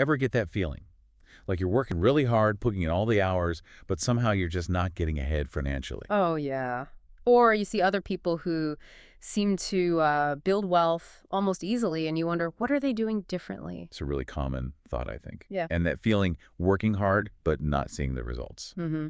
Ever get that feeling? Like you're working really hard, putting in all the hours, but somehow you're just not getting ahead financially. Oh, yeah. Or you see other people who seem to build wealth almost easily, and you wonder, what are they doing differently? It's a really common thought, I think. Yeah. And that feeling, working hard, but not seeing the results. Mm-hmm.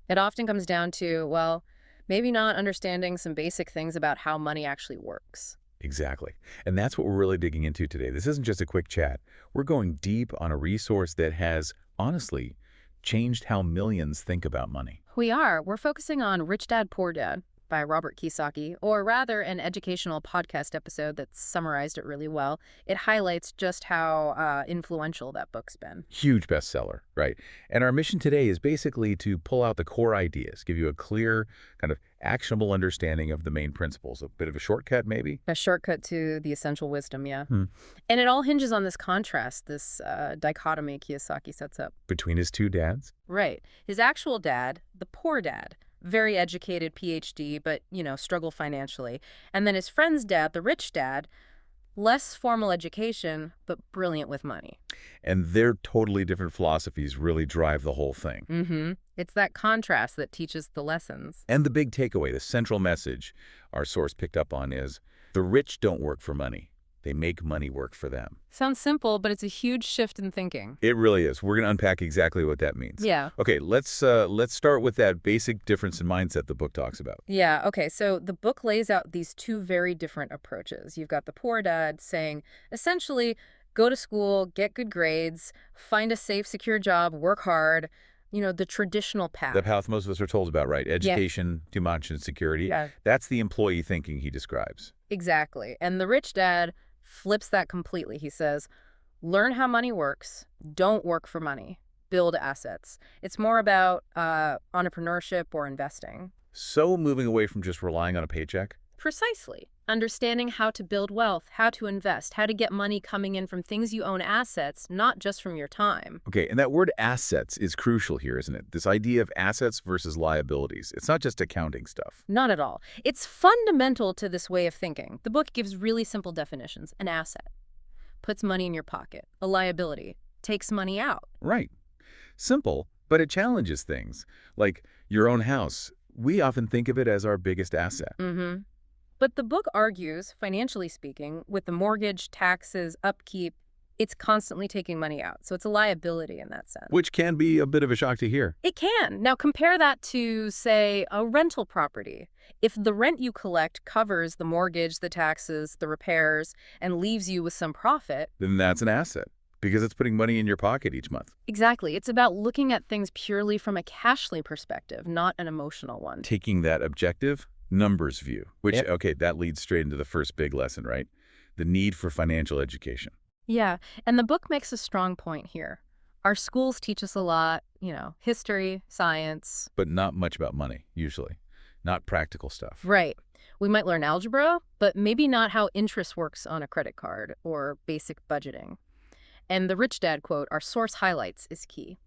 It often comes down to, well, maybe not understanding some basic things about how money actually works. Exactly. And that's what we're really digging into today. This isn't just a quick chat. We're going deep on a resource that has, honestly, changed how millions think about money. We are. We're focusing on Rich Dad, Poor Dad by Robert Kiyosaki, or rather an educational podcast episode that summarized it really well. It highlights just how influential that book's been. Huge bestseller, right? And our mission today is basically to pull out the core ideas, give you a clear, kind of actionable understanding of the main principles. A bit of a shortcut, maybe? A shortcut to the essential wisdom, yeah. Hmm. And it all hinges on this contrast, this dichotomy Kiyosaki sets up. Between his two dads? Right. His actual dad, the poor dad, very educated, PhD, but, struggle financially. And then his friend's dad, the rich dad, less formal education, but brilliant with money. And their totally different philosophies really drive the whole thing. Mm-hmm. It's that contrast that teaches the lessons. And the big takeaway, the central message our source picked up on is, the rich don't work for money. They make money work for them. Sounds simple, but it's a huge shift in thinking. It really is. We're going to unpack exactly what that means. Yeah. Okay, let's start with that basic difference in mindset the book talks about. Yeah, okay, so the book lays out these two very different approaches. You've got the poor dad saying, essentially, go to school, get good grades, find a safe, secure job, work hard, the traditional path. The path most of us are told about, right? Education, too much, and security. Yeah. That's the employee thinking he describes. Exactly. And the rich dad flips that completely. He says, learn how money works, don't work for money, build assets. It's more about entrepreneurship or investing. So moving away from just relying on a paycheck? Precisely. Understanding how to build wealth, how to invest, how to get money coming in from things you own, assets, not just from your time. Okay, and that word assets is crucial here, isn't it? This idea of assets versus liabilities. It's not just accounting stuff. Not at all. It's fundamental to this way of thinking. The book gives really simple definitions. An asset puts money in your pocket. A liability takes money out. Right. Simple, but it challenges things. Like your own house. We often think of it as our biggest asset. Mm-hmm. But the book argues, financially speaking, with the mortgage, taxes, upkeep, it's constantly taking money out. So it's a liability in that sense. Which can be a bit of a shock to hear. It can. Now compare that to, say, a rental property. If the rent you collect covers the mortgage, the taxes, the repairs, and leaves you with some profit, Then that's an asset because it's putting money in your pocket each month. exactly. It's about looking at things purely from a cashly perspective, not an emotional one. Taking that objective numbers view, which, Yep. okay, that leads straight into the first big lesson, right? The need for financial education. Yeah, and the book makes a strong point here. Our schools teach us a lot, history, science. But not much about money, usually. Not practical stuff. Right. We might learn algebra, but maybe not how interest works on a credit card or basic budgeting. And the rich dad quote our source highlights is key.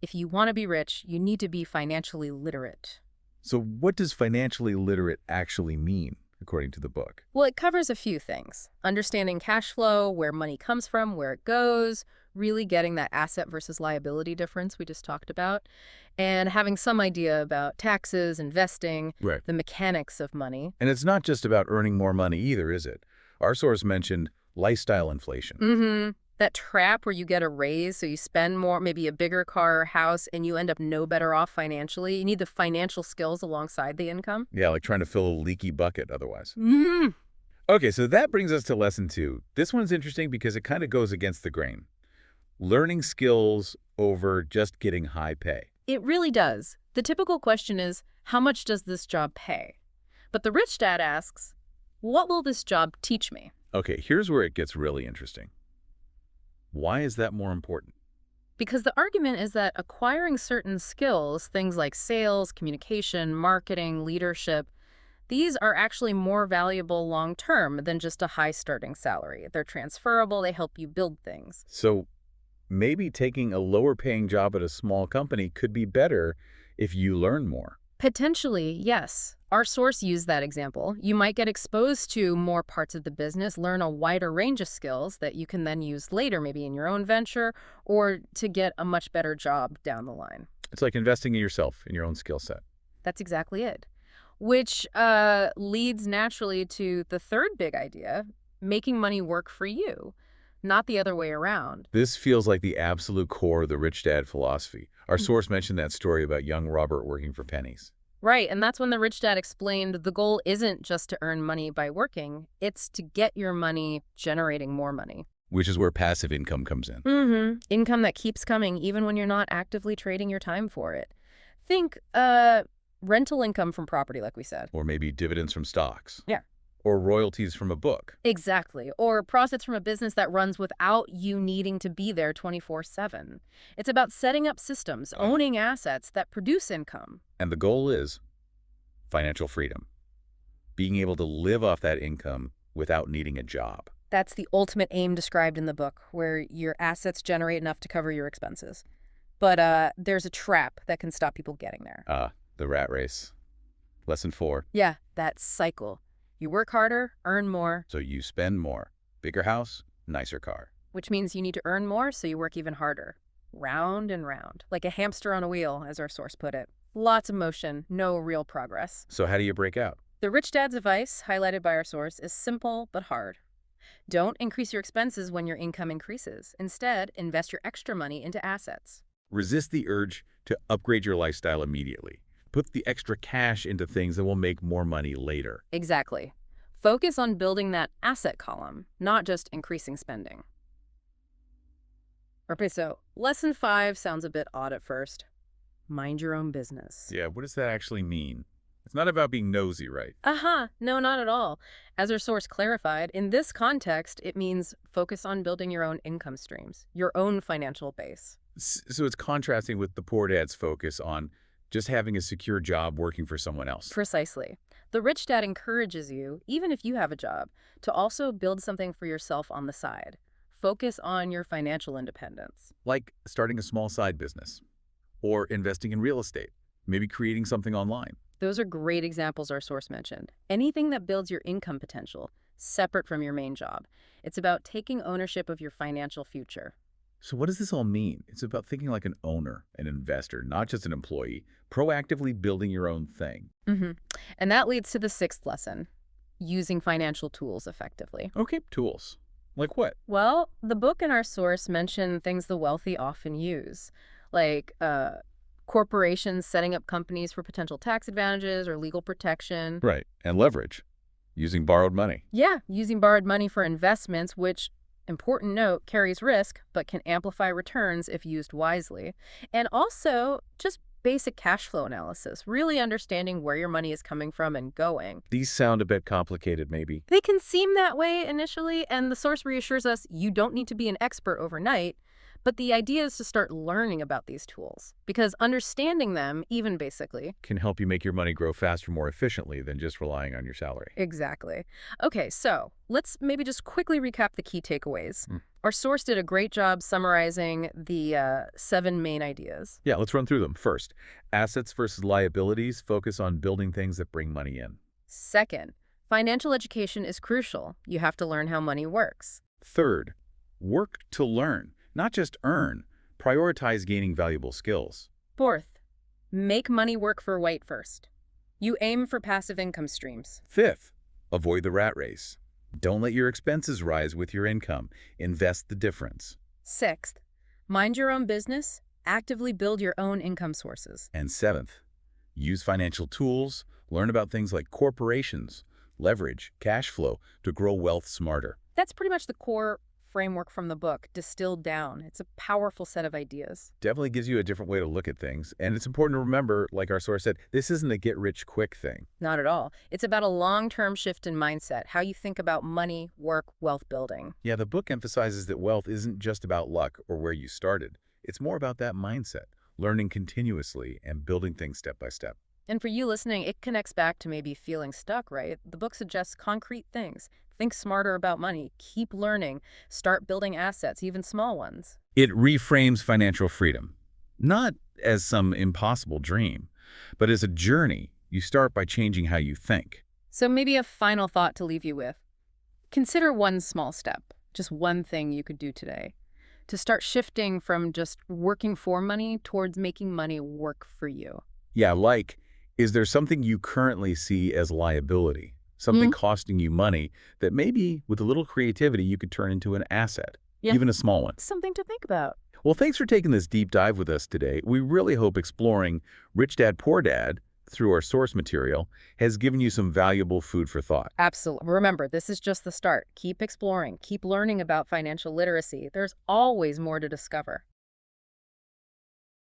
If you want to be rich, you need to be financially literate. So what does financially literate actually mean, according to the book? Well, it covers a few things. Understanding cash flow, where money comes from, where it goes, really getting that asset versus liability difference we just talked about, and having some idea about taxes, investing, Right. the mechanics of money. And it's not just about earning more money either, is it? Our source mentioned lifestyle inflation. Mm-hmm. That trap where you get a raise, so you spend more, maybe a bigger car or house, and you end up no better off financially. You need the financial skills alongside the income. Yeah, like trying to fill a leaky bucket otherwise. Mm-hmm. Okay, so that brings us to lesson 2. This one's interesting because it kind of goes against the grain. Learning skills over just getting high pay. It really does. The typical question is, how much does this job pay? But the rich dad asks, what will this job teach me? Okay, here's where it gets really interesting. Why is that more important? Because the argument is that acquiring certain skills, things like sales, communication, marketing, leadership, these are actually more valuable long-term than just a high starting salary. They're transferable, they help you build things. So maybe taking a lower paying job at a small company could be better if you learn more. Potentially, yes. Our source used that example. You might get exposed to more parts of the business, learn a wider range of skills that you can then use later, maybe in your own venture, or to get a much better job down the line. It's like investing in yourself, in your own skill set. That's exactly it. Which leads naturally to the third big idea, making money work for you, not the other way around. This feels like the absolute core of the rich dad philosophy. Our Mm. source mentioned that story about young Robert working for pennies, Right, and that's when the rich dad explained the goal isn't just to earn money by working, it's to get your money generating more money. which is where passive income comes in. Income that keeps coming even when you're not actively trading your time for it. Think rental income from property, like we said. Or maybe dividends from stocks. Yeah. Or royalties from a book. Exactly. Or profits from a business that runs without you needing to be there 24/7. It's about setting up systems, owning assets that produce income. And the goal is financial freedom. Being able to live off that income without needing a job. That's the ultimate aim described in the book, where your assets generate enough to cover your expenses. But there's a trap that can stop people getting there. The rat race. Lesson 4. Yeah, that cycle. You work harder, earn more, So you spend more. Bigger house, nicer car. which means you need to earn more, so you work even harder. Round and round, like a hamster on a wheel, as our source put it. Lots of motion, no real progress. So how do you break out? The rich dad's advice, highlighted by our source, is simple but hard. Don't increase your expenses when your income increases. Instead, invest your extra money into assets. Resist the urge to upgrade your lifestyle immediately. Put the extra cash into things that will make more money later. Exactly. Focus on building that asset column, not just increasing spending. Okay, so lesson 5 sounds a bit odd at first. Mind your own business. Yeah, what does that actually mean? It's not about being nosy, right? No, not at all. As our source clarified, in this context, it means focus on building your own income streams, your own financial base. So it's contrasting with the poor dad's focus on just having a secure job working for someone else. Precisely. The rich dad encourages you, even if you have a job, to also build something for yourself on the side. Focus on your financial independence. Like starting a small side business or investing in real estate, maybe creating something online. Those are great examples our source mentioned. Anything that builds your income potential, separate from your main job. It's about taking ownership of your financial future. So what does this all mean? It's about thinking like an owner, an investor, not just an employee, proactively building your own thing. And that leads to the 6th lesson, using financial tools effectively. Okay, tools. Like what? Well, the book and our source mention things the wealthy often use, like corporations setting up companies for potential tax advantages or legal protection. Right, and leverage, using borrowed money. Yeah, using borrowed money for investments, which, important note, carries risk, but can amplify returns if used wisely. And also, just basic cash flow analysis, really understanding where your money is coming from and going. These sound a bit complicated, maybe. They can seem that way initially, and the source reassures us you don't need to be an expert overnight, but the idea is to start learning about these tools, because understanding them, even basically. Can help you make your money grow faster, more efficiently than just relying on your salary. Exactly. Okay, so let's maybe just quickly recap the key takeaways. Hmm. Our source did a great job summarizing the 7 main ideas. Yeah, let's run through them. First, assets versus liabilities. Focus on building things that bring money in. Second, financial education is crucial. You have to learn how money works. Third, work to learn, not just earn. Prioritize gaining valuable skills. Fourth, make money work for White first. You aim for passive income streams. Fifth, avoid the rat race. Don't let your expenses rise with your income. Invest the difference. Sixth, mind your own business. Actively build your own income sources. And seventh, use financial tools. Learn about things like corporations, leverage, cash flow to grow wealth smarter. That's pretty much the core framework from the book, distilled down. It's a powerful set of ideas. Definitely gives you a different way to look at things. And it's important to remember, like our source said, this isn't a get-rich-quick thing. Not at all. It's about a long-term shift in mindset, how you think about money, work, wealth building. Yeah, the book emphasizes that wealth isn't just about luck or where you started. It's more about that mindset, learning continuously and building things step by step. And for you listening, it connects back to maybe feeling stuck, right? The book suggests concrete things. Think smarter about money. Keep learning. Start building assets, even small ones. It reframes financial freedom, not as some impossible dream, But as a journey, you start by changing how you think. So maybe a final thought to leave you with. Consider one small step, just one thing you could do today to start shifting from just working for money towards making money work for you. Yeah, like, is there something you currently see as liability? Something Hmm? costing you money that maybe with a little creativity you could turn into an asset, Yeah. even a small one? Something to think about. Well, thanks for taking this deep dive with us today. We really hope exploring Rich Dad Poor Dad through our source material has given you some valuable food for thought. Absolutely. Remember, this is just the start. Keep exploring, keep learning about financial literacy. There's always more to discover.